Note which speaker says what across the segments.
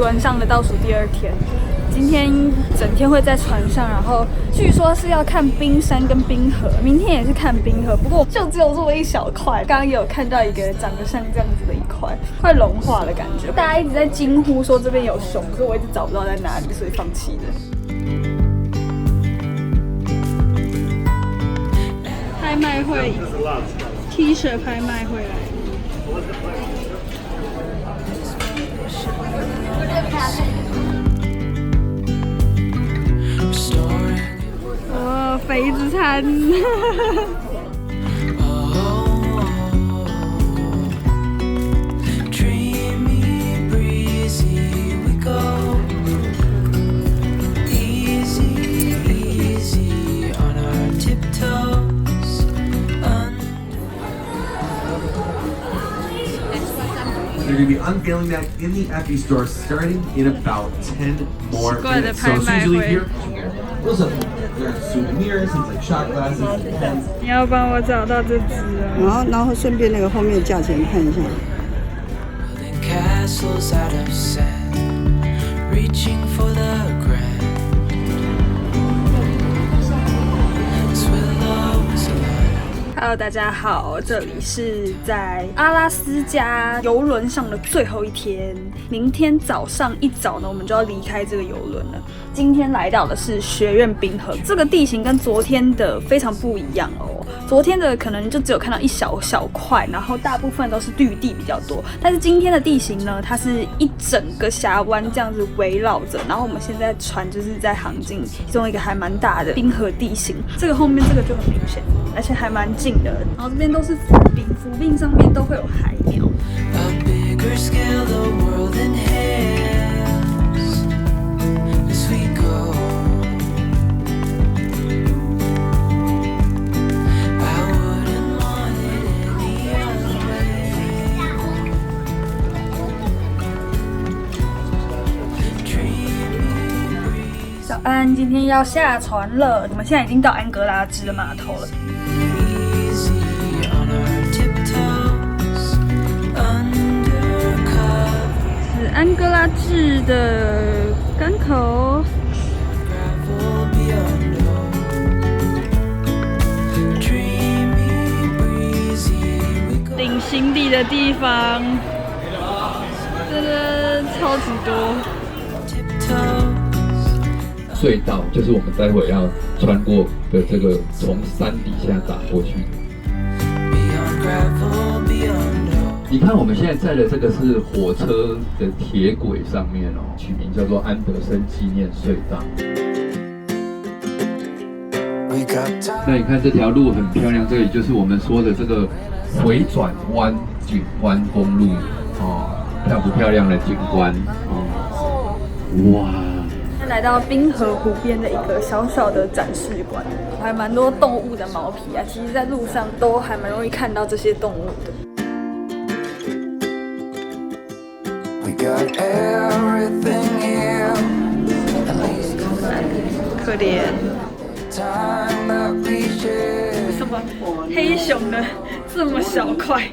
Speaker 1: 轮上的倒数第2天。今天整天会在船上，然后据说是要看冰山跟冰河，明天也是看冰河，不过就只有这么一小块。刚刚也有看到一个长得像这样子的一块，快融化的感觉。大家一直在惊呼说这边有熊，可是我一直找不到在哪里，所以放弃了。拍卖会 ，T 恤拍卖会来。哦，肥子餐。
Speaker 2: They're going to be unveiling that in the Effie store starting in about 10 more minutes. So as soon as you leave here, those are souvenirs, things like shot glasses and pens.
Speaker 1: 你要帮我找到这只啊？
Speaker 3: 然后顺便那个后面价钱看一下。Hello， 大家好，这里是在阿拉斯加邮轮上的最后一天。明天早上一早呢，我们就要离开这个邮轮了。今天来到的是学院冰河，这个地形跟昨天的非常不一样哦。昨天的可能就只有看到一小块，然后大部分都是绿地比较多。但是今天的地形呢，它是一整个峡湾这样子围绕着。然后我们现在船就是在航进其中一个还蛮大的冰河地形，这个后面这个就很明显，而且还蛮近的。然后这边都是浮冰，浮冰上面都会有海鸟。早安，今天要下船了。我们现在已经到安哥拉治的码头了。是安哥拉治的港口。领行李的地方真的超级多。
Speaker 4: 隧道就是我们待会要穿过的这个从山底下打过去。你看我们现在在的这个是火车的铁轨上面哦，取名叫做安德森纪念隧道。那你看这条路很漂亮，这里就是我们说的这个回转湾景观公路哦，漂不漂亮的景观哦？哇！
Speaker 1: 来到冰河湖边的一个小小的展示馆，还蛮多动物的毛皮啊。其实，在路上都还蛮容易看到这些动物的。可怜。为什么黑熊的这么小块？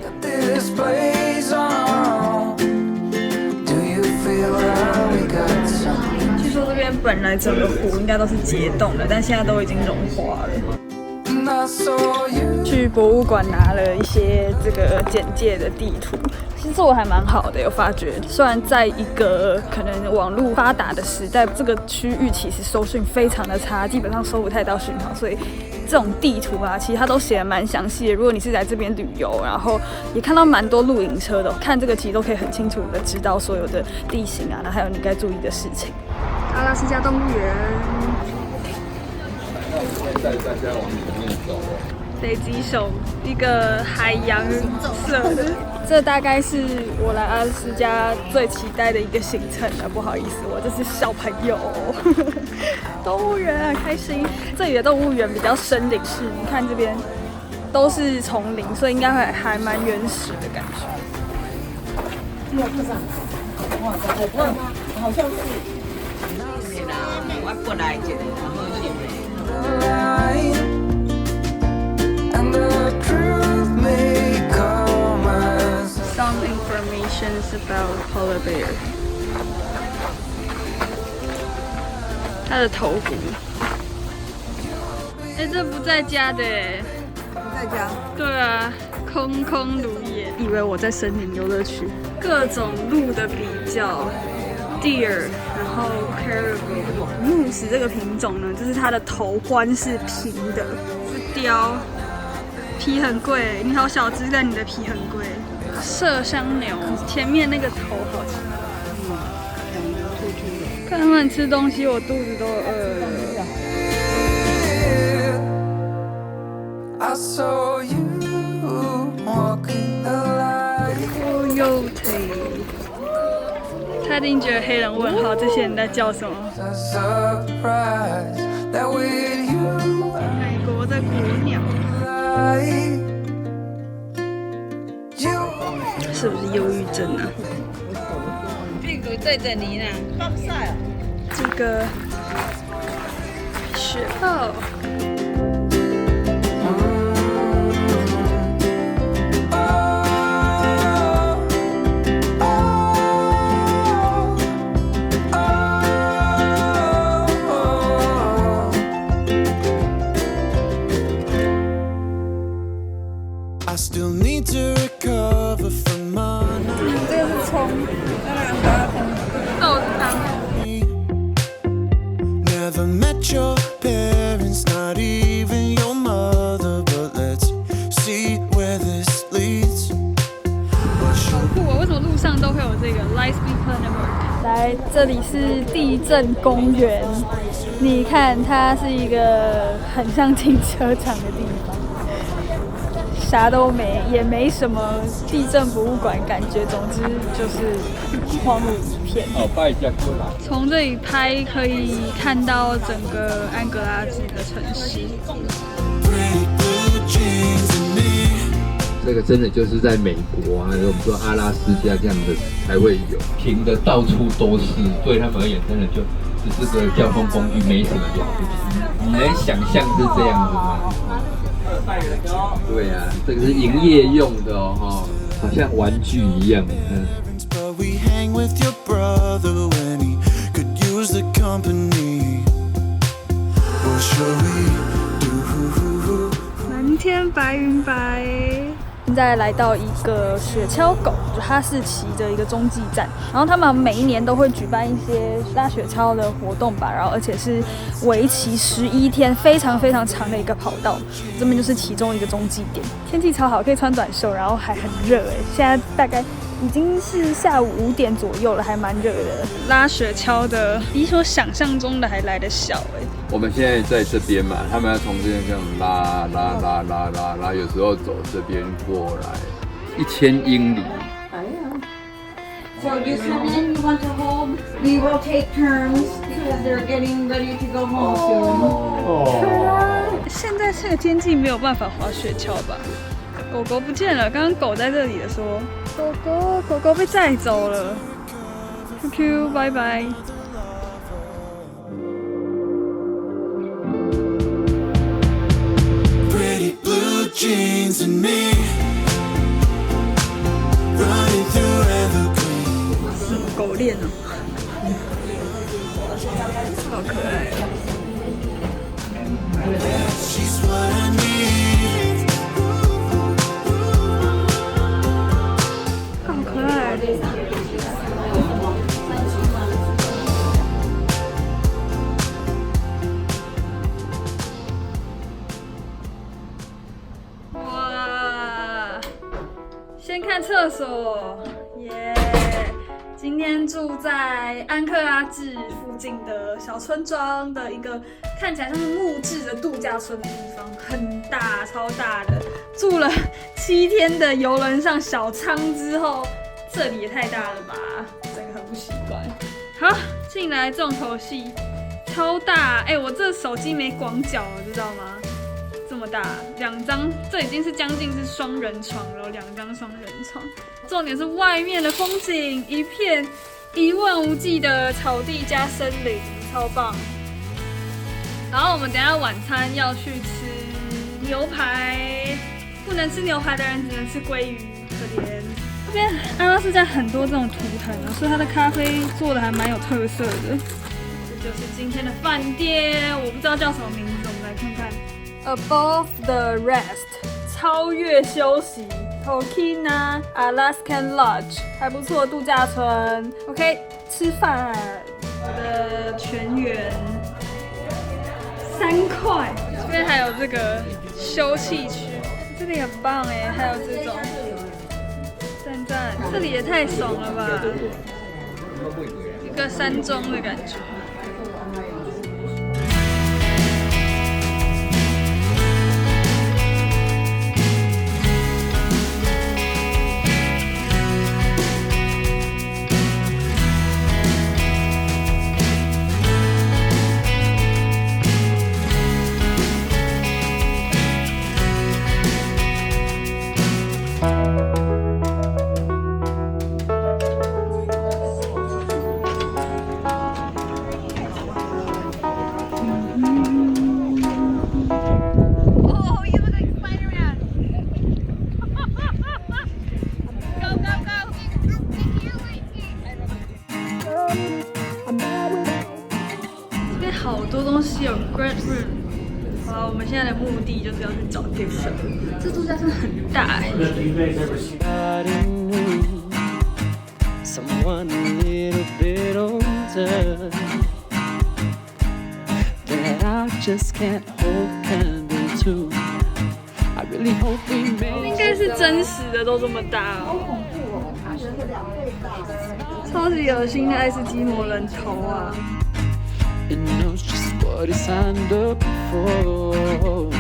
Speaker 1: 据说这边本来整个湖应该都是结冻的，但现在都已经融化了。去博物馆拿了一些这个简介的地图，其实做得还蛮好的，有发觉。虽然在一个可能网络发达的时代，这个区域其实收讯非常的差，基本上收不太到讯号，所以这种地图啊，其实它都写得蛮详细的。如果你是在这边旅游，然后也看到蛮多露营车的，看这个其实都可以很清楚的知道所有的地形啊，还有你该注意的事情。阿拉斯加动物园。
Speaker 4: 带大家往里面走。
Speaker 1: 北极熊，一个海洋色的，这大概是我来阿拉斯加最期待的一个行程了。不好意思，我这是小朋友。动物园很开心，这里的动物园比较森林式，你看这边都是丛林，所以应该还蛮原始的感觉。
Speaker 3: 好像是。
Speaker 5: 我过来一个，然后是。
Speaker 1: Some information about polar bear. 它的头骨。哎，这不在家的哎。
Speaker 3: 不在家。
Speaker 1: 对啊，空空如也。以为我在森林游乐区。各种鹿的比较 ，deer， 然后 caribou。Moose 这个品种呢，就是它的头冠是平的，是貂，皮很贵。你好小只，但你的皮很贵。麝香牛前面那个头好吃。看他们吃东西，我肚子都饿了。I saw you walking alive. Coyote. 他一定觉得黑人问号，这些人在叫什么？美国的古鸟。是不是忧郁症啊？
Speaker 5: 屁股对着你呢，放晒了。
Speaker 1: 这个雪豹。这个是葱，豆子汤。Never met your parents, not even your mother, but let's see where this leads. 好酷哦！为什么路上都会有这个 Lightspeed Planet？ 来，这里是地震公园。你看，它是一个很像停车场的地方。啥都没，也没什么地震博物馆感觉，总之就是荒芜一片。从这里拍可以看到整个安哥拉治的城市。
Speaker 4: 这个真的就是在美国啊，我们说阿拉斯加这样的才会有，平的到处都是，对他们而言真的就只是个交通工具，没什么了不起。你能想象是这样子吗？对啊，这个是营业用的哦，好像玩具一样。
Speaker 1: 蓝天白云白。现在来到一个雪橇狗，它是骑着一个中继站，然后他们每一年都会举办一些拉雪橇的活动吧，然后而且是为期11天，非常非常长的一个跑道，这边就是其中一个中继点。天气超好，可以穿短袖，然后还很热哎，现在大概已经是下午5点左右了，还蛮热的。拉雪橇的比我想象中的还来得小哎。
Speaker 4: 我们现在在这边嘛，他们要从这边这样拉，有时候走这边过来1000英里。
Speaker 5: So you come in, you want to hold, we will take turns because they're getting ready to go home soon.
Speaker 1: 现在这个天气没有办法滑雪橇吧？狗狗不见了，刚刚狗在这里的说，狗狗被载走了。QQ， 拜拜。Jeans and me running through evergreen。 什么狗链哦，好可爱。She's what I need。 好可爱。先看厕所，耶！今天住在安克拉治附近的小村庄的一个看起来像是木质的度假村的地方，很大，超大的。住了7天的游轮上小舱之后，这里也太大了吧，整个很不习惯。好，进来重头戏，超大！哎，我这手机没广角，知道吗？这么大，2张，这已经是将近是双人床了，2张双人床。重点是外面的风景，一片一望无际的草地加森林，超棒。然后我们等一下晚餐要去吃牛排，不能吃牛排的人只能吃鲑鱼，可怜。这边阿拉斯加很多这种图腾啊，所以它的咖啡做的还蛮有特色的。就是今天的饭店，我不知道叫什么名字，我们来看看。Above the Rest， 超越休息 ，Tokina Alaskan Lodge， 还不错，度假村。OK， 吃饭，我的全员3块。这边还有这个休憩区，这里很棒哎，还有这种。赞，这里也太爽了吧！一个山庄的感觉。好多东西有 Great Room。好，我们现在的目的就是要去找电视。这度假村很大哎。Someone a little bit older that I just can't hold candle to. I really hope we make. 应该是真实的都这么大哦。超级恶心的爱斯基摩人头啊！
Speaker 6: It knows just what it signed up for.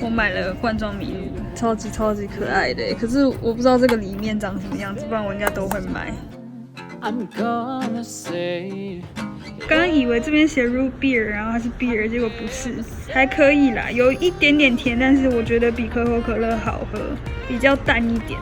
Speaker 1: 我买了罐装麋鹿，超级可爱的，可是我不知道这个里面长什么样子，不然我应该都会买。
Speaker 6: I'm gonna say.
Speaker 1: 刚刚以为这边写 root beer， 然后它是 beer， 结果不是，还可以啦，有一点点甜，但是我觉得比可口可乐好喝，比较淡一点。